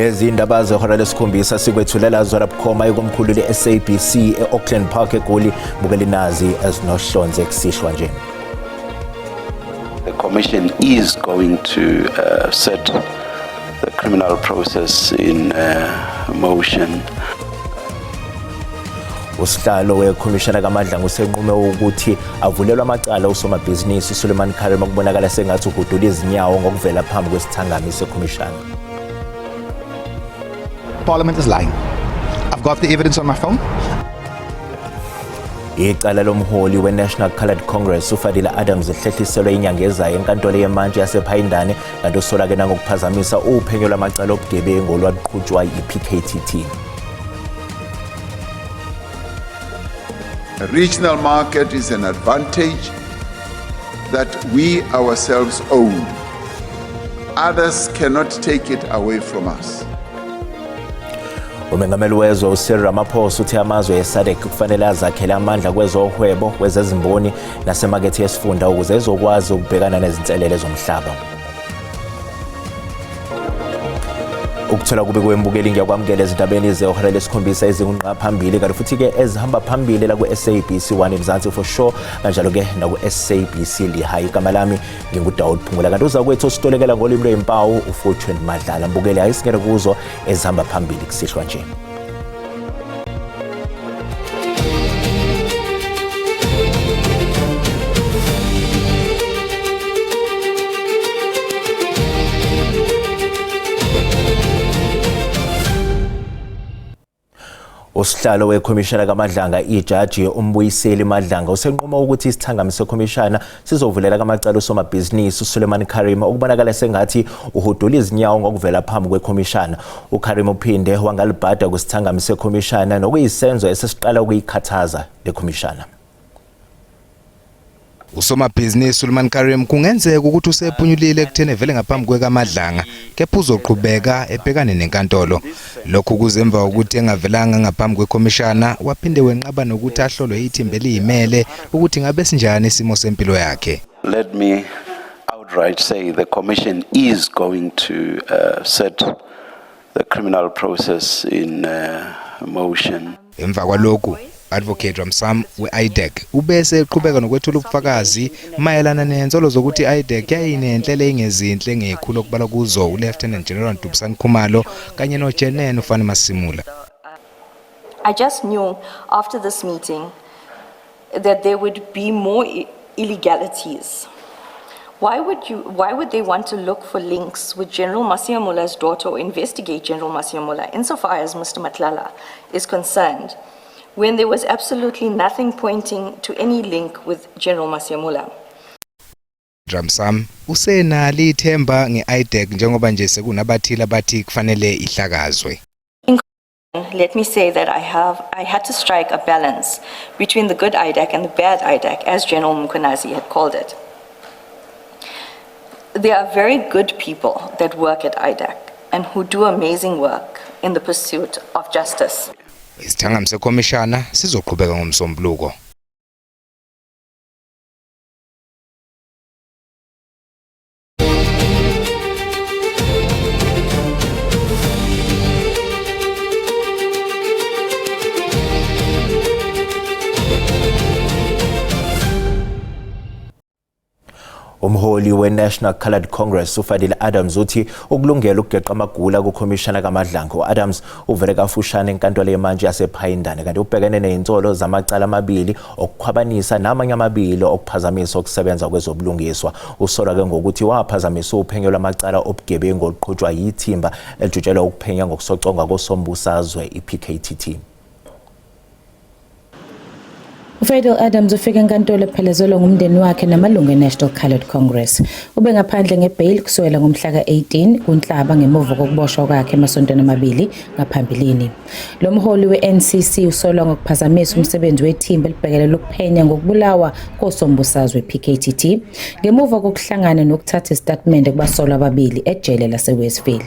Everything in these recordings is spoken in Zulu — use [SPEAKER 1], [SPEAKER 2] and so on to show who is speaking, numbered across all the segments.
[SPEAKER 1] Ezindaba zehora lesikhombisa sikwethulela zona bukhoma ikomkhulu le-SABC e-Auckland Park eGoli bukela nazi ezinohlonze kusihlwa nje.
[SPEAKER 2] The Commission is going to set the criminal process in motion.
[SPEAKER 1] Usihlalo wekhomishana kaMadlanga usenqume ukuthi avulelwe amacala usomabhizinisi uSuleiman Karima kubonakala sengathi uhudula izinyawo ngokuvela phambi kwesithangami sekhomishana.
[SPEAKER 3] Parliament is lying. I've got the evidence on my phone.
[SPEAKER 1] Icala lomholi we-National Coloured Congress uFadila Adams ehlehliselwe inyanga ezayo enkantolo yemantshi yasePhayindane kanti usolake nangokuphazamisa uphenyo lwamacala obugebengu olwaluqhutshwa yi-PKTT.
[SPEAKER 4] A regional market is an advantage that we ourselves own. Others cannot take it away from us.
[SPEAKER 1] Umengameli wezwe uCyril Ramaphosa uthi amazwe eSADC kufanele azakhele amandla kwezohwebo, kwezezimboni nasemakethe yesifunda ukuze ezokwazi ukubhekana nezinselele zomhlaba. Ukuthola kube kwembukeli ngiyakwamukela ezindabeni zehora lesikhombisa ezinqa phambili kanti futhi ke ezihamba phambili la ku-SABC 1 eMzansi for sure kanjalo ke na ku-SABC Lehigh. Igama lami nginguDawud Phungula kanti uza kwethu ositolekela ngolimi lwempawu uFortune Madlala. Mbukeli ayisingene kuzo ezihamba phambili kusihlwa nje. Usihlalo wekhomishana kaMadlanga ijaji uMbuyiseli Madlanga usenquma ukuthi isithangami sekhomishana sizovulela kamacala usomabhizinisi uSuleiman Karima ukubonakala sengathi uhudula izinyawo ngokuvela phambi kwekhomishana. uKarima uphinde wangalibhada kusithangami sekhomishana nokuyisenzo esesiqala ukuyikhathaza lekhomishana.
[SPEAKER 5] Usomabhizinisi Suleiman Karima kungenzeka ukuthi usephunyulile ekuthene vele ngaphambi kwekaMadlanga kepha uzoqhubeka ebhekane nenkantolo. Lokhu kuzemva ukuthi engavelanga ngaphambi kwekhomishana waphinde wenqaba nokuthi ahlolwe ithimba eliyimele ukuthi ngabe sinjani isimo sempilo yakhe.
[SPEAKER 2] Let me outright say the Commission is going to set the criminal process in motion.
[SPEAKER 5] Emva kwalokhu Advocate Ramsam we-IDEC ubese eqhubeka nokwethula ubufakazi mayelana nenzolo zokuthi i-IDEC yayinenhlelo engezinhle engekhulu okubala kuzo uLieutenant General Dubusani Khumalo kanye noJenene uFani Masimula.
[SPEAKER 6] I just knew after this meeting that there would be more illegalities. Why would they want to look for links with General Masiamula's daughter or investigate General Masiamula insofar as Mr. Matlala is concerned, when there was absolutely nothing pointing to any link with General Masiamula?
[SPEAKER 5] Ramsam usenali ithemba nge-IDEC njengoba nje sekunabathile abathi kufanele ihlakazwe.
[SPEAKER 6] Let me say that I had to strike a balance between the good IDEC and the bad IDEC, as General Mkhwanazi had called it. There are very good people that work at IDEC and who do amazing work in the pursuit of justice.
[SPEAKER 5] Isithangami sekhomishana sizoqhubeka ngomsombuluko.
[SPEAKER 1] Umholi we-National Coloured Congress uFadila Adams uthi ukulungela ukugeqa amagula kukhomishana kaMadlanga. Adams uvele kafushane enkantolo yemantshi yasePhayindane kanti ubhekene nezinsolo zamacala amabili okukhwabanisa namanye amabili okuphazamisa ukusebenza kwezobulungiswa. Usolwa ke ngokuthi waphazamisa uphenyo lwamacala obugebengu oluqhutshwa yithimba elijutshelwa ukuphenya ngokusocongwa kosombusazwe iPKTT.
[SPEAKER 7] uFadila Adams ufike enkantolo ephelezelwa ngumndeni wakhe namalungu e-National Coloured Congress. Ube ngaphandle ngebail kusukela ngomhla ka-18 kuNhlaba ngemuva kokuboshwa kwakhe emasontweni amabili ngaphambilini. Lo mholi we-NCC usolwa ngokuphazamisa umsebenzi wethimba elibhekelele ukuphenya ngokubulawa kosombusazwe PKTT ngemuva kokuhlangana nokuthatha istatement kubasolwa ababili ejele laseWestville.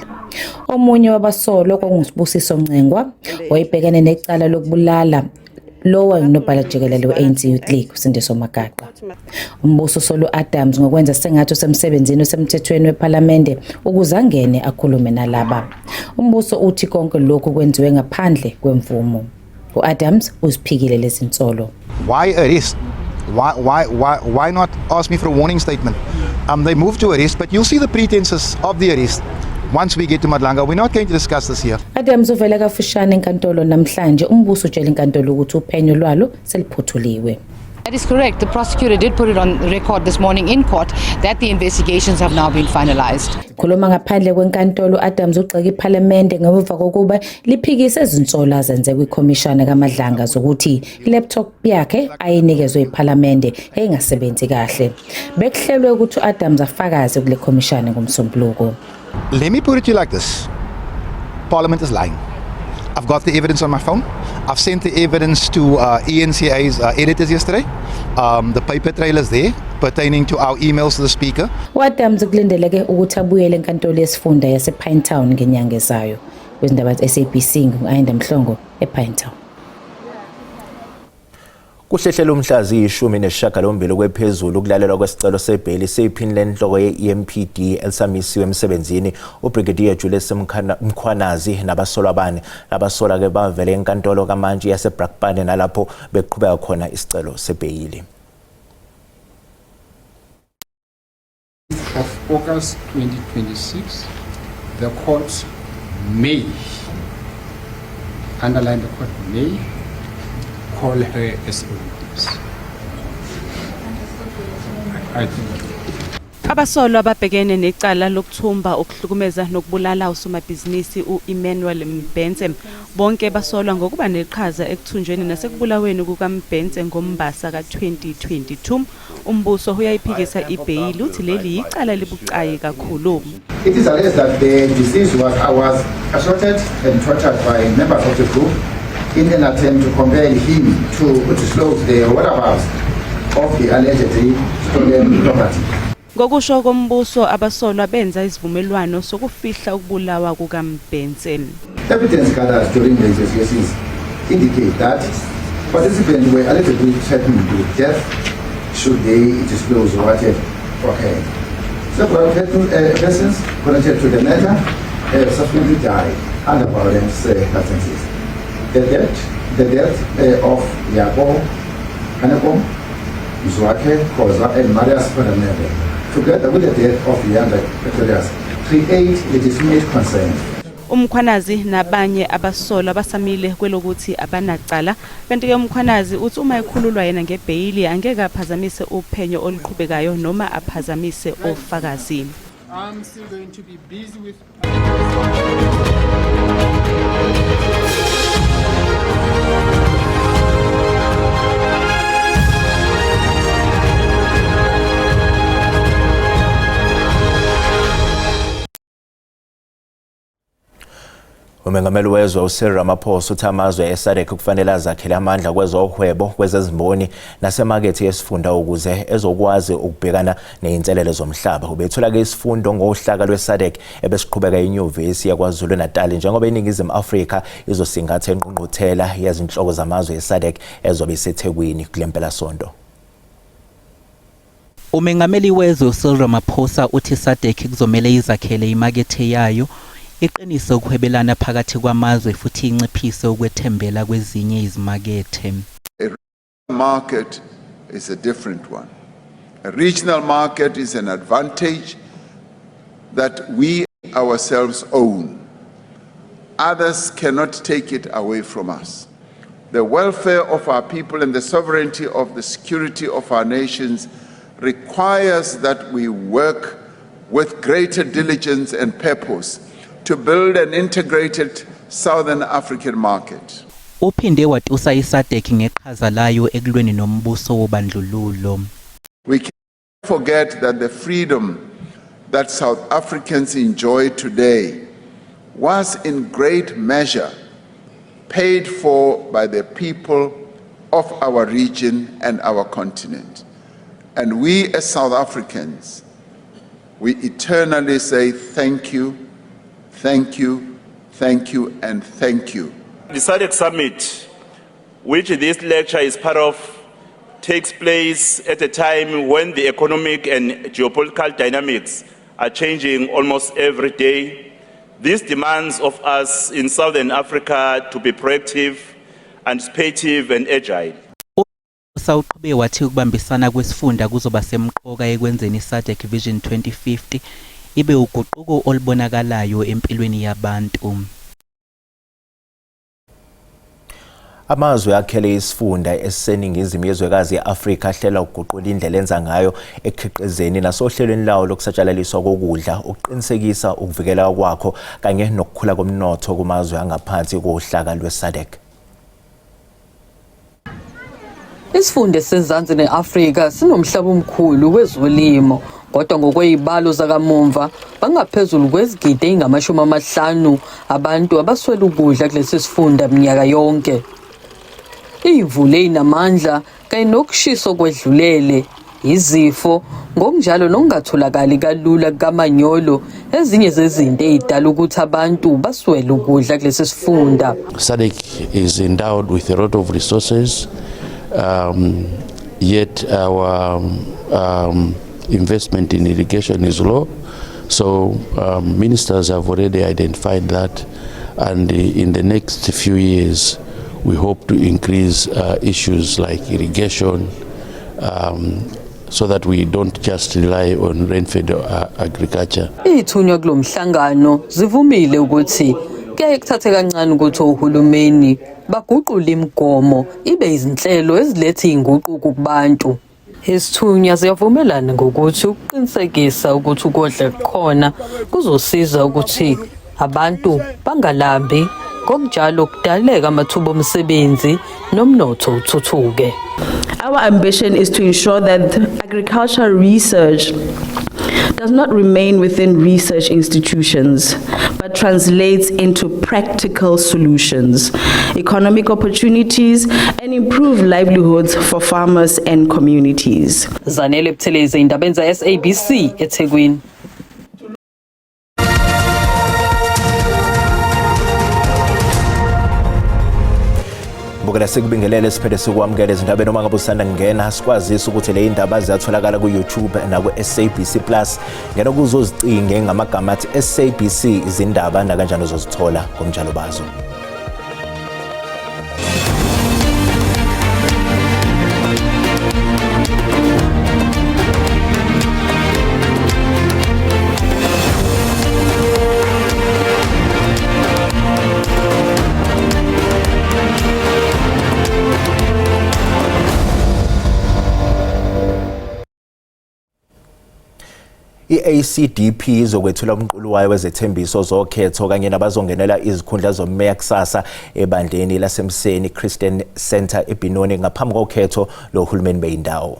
[SPEAKER 7] Omunye wabasolwa kwakunguSibusiso Mcengwa wayebhekene necala lokubulala lo wayunobhala jikelele we-ANC Youth League uSindiso Magaqa. Umbuso Solo Adams ngokwenza sengathi usemsebenzini osemthethweni wePhalamende ukuze angene akhulume nalaba. Umbuso uthi konke lokhu kwenziwe ngaphandle kwemvumo. U-Adams uziphikile lezi nsolo.
[SPEAKER 3] Why arrest? Why not ask me for a warning statement? They moved to arrest, but you'll see the pretenses of the arrest once we get to Madlanga. We're not going to discuss this here.
[SPEAKER 7] Adams uvela kafushane enkantolo namhlanje. Umbuso utshela inkantolo ukuthi uphenyo lwalo seliphuthuliwe.
[SPEAKER 8] That is correct. The prosecutor did put it on record this morning in court that the investigations have now been finalized.
[SPEAKER 7] Khuluma ngaphandle kwenkantolo, Adams ugxeka iPhalamende ngemuva kokuba liphikise izinsolo azenze kwikhomishana kaMadlanga zokuthi laptop yakhe ayinikezwe iPhalamende engasebenzi kahle. Bekuhlelwe ukuthi uAdams afakaze kule khomishana ngomsombuluko.
[SPEAKER 3] Let me put it to you like this. Parliament is lying. I've got the evidence on my phone. I've sent the evidence to ENCA's editors yesterday. The paper trail is there pertaining to our emails to the speaker.
[SPEAKER 7] uAdams kulindeleke ukuthi abuyele enkantolo yesifunda yasePinetown ngenyanga ezayo. Kwezindaba zeSABC nguAyinda Mhlongo ePinetown.
[SPEAKER 1] Kuhlehlela umhlazi 18 kwephezulu ukulalelwa kwesicelo sebheli seyiphini lenhloko ye-EMPD elisamisiwe emsebenzini uBrigadier Julius Mkhwanazi nabasolwa abane labasola ke bavele enkantolo kamantshi yaseBrakpan nalapho beqhubeka khona isicelo sebheli.
[SPEAKER 9] Of August 2026, the court may, underline the court may, call her as a witness. I think.
[SPEAKER 10] Abasolwa ababhekene necala lokuthumba ukuhlukumeza nokubulala usomabhizinisi uEmmanuel Mbhense bonke basolwa ngokuba neqhaza ekuthunjweni nasekubulaweni kukaMbhense ngoMbasa ka-2022. Umbuso uyayiphikisa ibheyili uthi leli icala libucayi kakhulu.
[SPEAKER 11] It is alleged that the deceased was assaulted and tortured by members of the group in an attempt to compel him to disclose the whereabouts of the allegedly stolen property.
[SPEAKER 10] Ngokusho kombuso abasolwa benza isivumelwano sokufihla ukubulawa kukaMbhense.
[SPEAKER 11] Evidence gathered during the investigations indicate that participants were allegedly threatened with death should they disclose what had occurred. Several persons connected to the matter subsequently died under violent circumstances. The death of Yabo, Hanako, Mzwake, Koza, and Marias Panamere, together with the death of younger Petrolias, create legitimate concern.
[SPEAKER 10] Umkhwanazi nabanye abasolwa basamile kwelokuthi abanacala kanti ke umkhwanazi uthi uma ekhululwa yena ngebheyili angeke aphazamise uphenyo oluqhubekayo noma aphazamise ofakazi.
[SPEAKER 9] I'm still going to be busy with
[SPEAKER 1] Umengameli wezwe uCyril Ramaphosa uthi amazwe eSADC kufanele azakhele amandla kwezohwebo, kwezezimboni nasemakethe yesifunda ukuze ezokwazi ukubhekana nezinselelo zomhlaba. Ubethula ke isifundo ngohlaka lweSADC ebesiqhubeka eNyuvesi yaKwaZulu Natal njengoba iNingizimu Afrika izosingatha engqungquthela yezinhloko zamazwe eSADC ezobe iseThekwini kulempela sonto.
[SPEAKER 12] Umengameli wezwe uCyril Ramaphosa uthi iSADC kuzomela izakhele imakethe yayo iqinise ukuhwebelana phakathi kwamazwe futhi inciphise ukwethembela kwezinye izimakethe.
[SPEAKER 4] A market is a different one. A regional market is an advantage that we ourselves own. Others cannot take it away from us. The welfare of our people and the sovereignty of the security of our nations requires that we work with greater diligence and purpose to build an integrated Southern African market.
[SPEAKER 12] Uphinde watusa iSADC ngeqhaza layo ekulweni nombuso wobandlululo.
[SPEAKER 4] We can't forget that the freedom that South Africans enjoy today was in great measure paid for by the people of our region and our continent. And we as South Africans, we eternally say thank you, thank you, thank you, and thank you.
[SPEAKER 13] The SADC summit which this lecture is part of, takes place at a time when the economic and geopolitical dynamics are changing almost every day. This demands of us in Southern Africa to be proactive, anticipative and agile.
[SPEAKER 12] Sawuqhubeke wathi ukubambisana kwesifunda kuzoba semqoka ekwenzeni iSADC Vision 2050 ibe uguquko olubonakalayo empilweni yabantu.
[SPEAKER 1] Amazwe akhele isifunda esiseningizimu yezwekazi yeAfrika ahlela ukuguqula indlela enza ngayo ekhiqizeni nasohlelweni lawo lokusatshalaliswa kokudla ukuqinisekisa ukuvikeleka kwakho kanye nokukhula komnotho kumazwe angaphansi kohlaka lweSADC.
[SPEAKER 14] Isifunda sezansi neAfrika sinomhlaba omkhulu wezolimo kodwa ngokwezibalo zakamumva bangaphezulu kwezigidi ezingama-50 abantu abaswela ukudla kulesi sifunda minyaka yonke. Imvula enamandla kanye nokushiso kwedlulele, izifo, ngokunjalo nokungatholakali kalula kamanyolo ezinye zezinto ezidala ukuthi abantu baswele ukudla kulesi sifunda.
[SPEAKER 2] SADC is endowed with a lot of resources, yet our investment in irrigation is low. So ministers have already identified that, and in the next few years we hope to increase issues like irrigation so that we don't just rely on rain-fed agriculture.
[SPEAKER 14] Ithunywa kulomhlangano zivumile ukuthi kuyaye kuthathe kancane ukuthi uhulumeni baguqule imigomo ibe izinhlelo eziletha izinguquko kubantu. Isithunywa siyavumelana ngokuthi ukuqinisekisa ukuthi ukudla kukhona kuzosiza ukuthi abantu bangalambi ngokunjalo kudaleka amathuba omsebenzi nomnotho uthuthuke.
[SPEAKER 15] Our ambition is to ensure that agricultural research does not remain within research institutions, but translates into practical solutions, economic opportunities, and improved livelihoods for farmers and communities.
[SPEAKER 14] Zanele Buthelezi, indaba zenza SABC eThekwini.
[SPEAKER 1] Bukela sikubingelele siphele sikwamukele izindaba noma ngabe usanda ngena sikwazisa ukuthi le indaba ziyatholakala ku YouTube na ku SABC Plus ngena kuzozicinge ngamagama athi SABC izindaba na kanjani uzozithola kumjalo bazo. I-ACDP izokwethula umqulu wayo wezethembiso zokhetho kanye nabazongenela izikhundla zomeya kusasa ebandleni lasemseni Christian Center eBinoni ngaphambi kokhetho lohulumeni beyindawo.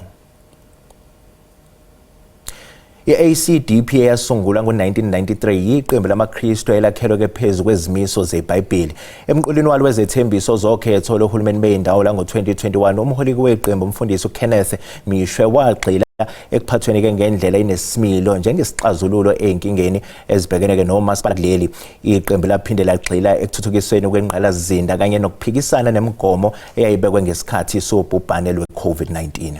[SPEAKER 1] I-ACDP yasungulwa ngo-1993 yiqembu lamaKristu elakhelwe phezu kwezimiso zeBhayibheli. Emqulwini walo wezethembiso zokhetho lohulumeni beyindawo lango-2021 umholi weqembu umfundisi uKenneth Mishwe wagxila ekuphathweni ngendlela inesimilo njengesixazululo ezinkingeni ezibhekene nomasipala kuleli. Iqembu laphinde lagxila ekuthuthukisweni kwengqalasizinda kanye nokuphikisana nemigomo eyayibekwe ngesikhathi sobhubhane lwe-COVID-19.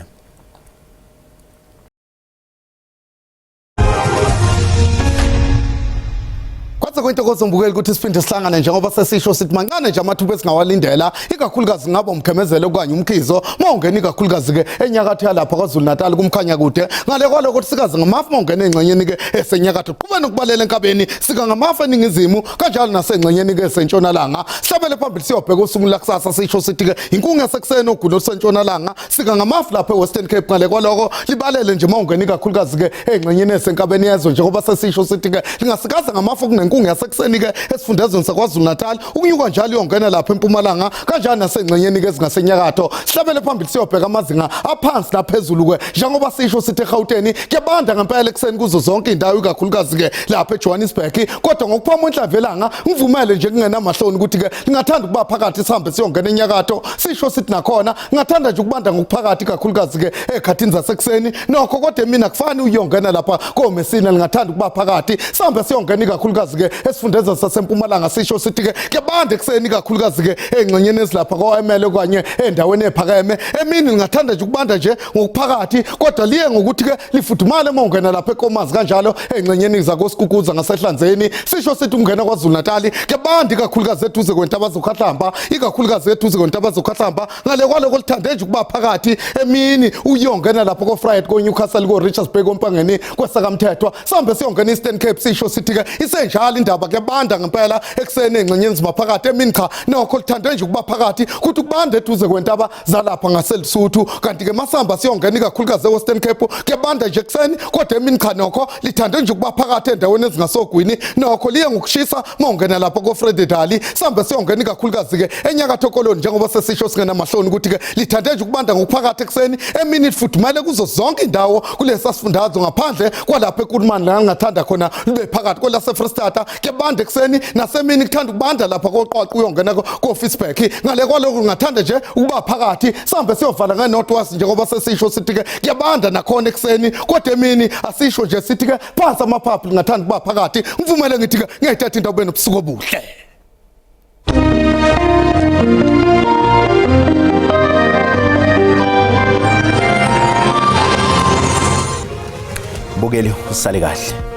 [SPEAKER 16] Kwintokozo mbukeli ukuthi siphinde sihlangane njengoba sesisho sithi mancane nje amathuba esingawalindela ikakhulukazi ngaba umkhemezelo okanye umkhizo mawungena ikakhulukazi ke enyakatho yalapha kwaZulu Natal kumkhanya kude ngale kwalo ukuthi sikaze ngamafu mawungena engxenyeni ke esenyakatho qhubeni ukubalela enkabeni sika ngamafu eningizimu kanjalo nasengxenyeni ke esentshonalanga sihlabele phambili siyobheka usuku lakusasa sisho sithi ke inkungu yasekuseni ogulo osentshonalanga sika ngamafu lapha eWestern Cape ngale kwaloko libalele nje mawungena ikakhulukazi ke engxenyeni esenkabeni yezwe njengoba sesisho sithi ke lingasikaza ngamafu kunenkungu yasekuseni ke esifundazweni saKwaZulu Natal ukunyuka njalo yongena lapha eMpumalanga kanjani nasengxenyeni ke ezingasenyakatho sihlabele phambili siyobheka amazinga aphansi naphezulu ke njengoba sisho sithi eGauteng kuyabanda ngempela ekseni kuzo zonke indawo ikakhulukazi ke lapha eJohannesburg kodwa ngokuphuma inhlavelanga ngivumele nje kungena mahloni ukuthi ke lingathanda ukuba phakathi sihambe siyongena enyakatho sisho sithi nakhona ngathanda nje ukubanda ngokuphakathi ikakhulukazi ke ekhathini zasekuseni nokho kodwa mina kufani uyongena lapha koMessina lingathanda ukuba phakathi sihambe siyongena ikakhulukazi ke esifundeza sasempumalanga sisho sithi ke kuyabanda ekseni kakhulukazi ke engxenyeni ezilapha kwaML okanye endaweni ephakeme emini ngathanda nje ukubanda nje ngokuphakathi kodwa liye ngokuthi ke lifudumale mongena lapha eKomazi kanjalo engxenyeni zakoSikukuza ngasehlanzeni sisho sithi ungena kwaZulu Natal kuyabanda kakhulukazi eduze kwentaba zokhahlamba ikakhulukazi eduze kwentaba zokhahlamba ngale kwaloko lithande nje ukuba phakathi emini uyongena lapha koFriday koNewcastle koRichards Bay kompangeni kwesakamthethwa sambe siyongena Eastern Cape sisho sithi ke isenjalo indaba kuyabanda ngempela ekseni engxenyeni zimaphakathi emini cha nokho lithande nje ukuba phakathi kuthi ukubanda eduze kwentaba zalapha ngaseLesotho kanti ke masamba siyongena ikakhulukazi eWestern Cape kuyabanda nje ekseni kodwa emini cha nokho lithande nje ukuba phakathi endaweni ezingasogwini nokho liye ngokushisa mongena lapha koFrededali sambe siyongena ikakhulukazi ke enyakatho koloni njengoba sesisho singena mahloni ukuthi ke lithande nje ukubanda ngokuphakathi ekseni emini lifudumele kuzo zonke indawo kulesa sifundazwe ngaphandle kwalapha eKuruman la ngathanda khona libe phakathi kwelase Freestata kuyabanda ekseni nasemini kuthanda ukubanda lapha koqwaqwa uyongena koFitzburg ngale kwaloko ngathanda nje ukuba phakathi sambe siyovala ngeNorthwest njengoba sesisho sithi ke kuyabanda nakhona ekseni kodwa emini asisho nje sithi ke phansi amaphaphu ngathanda ukuba phakathi ngivumele ngithi ke ngiyayithatha into beno busuku obuhle
[SPEAKER 1] Bukeli usale kahle.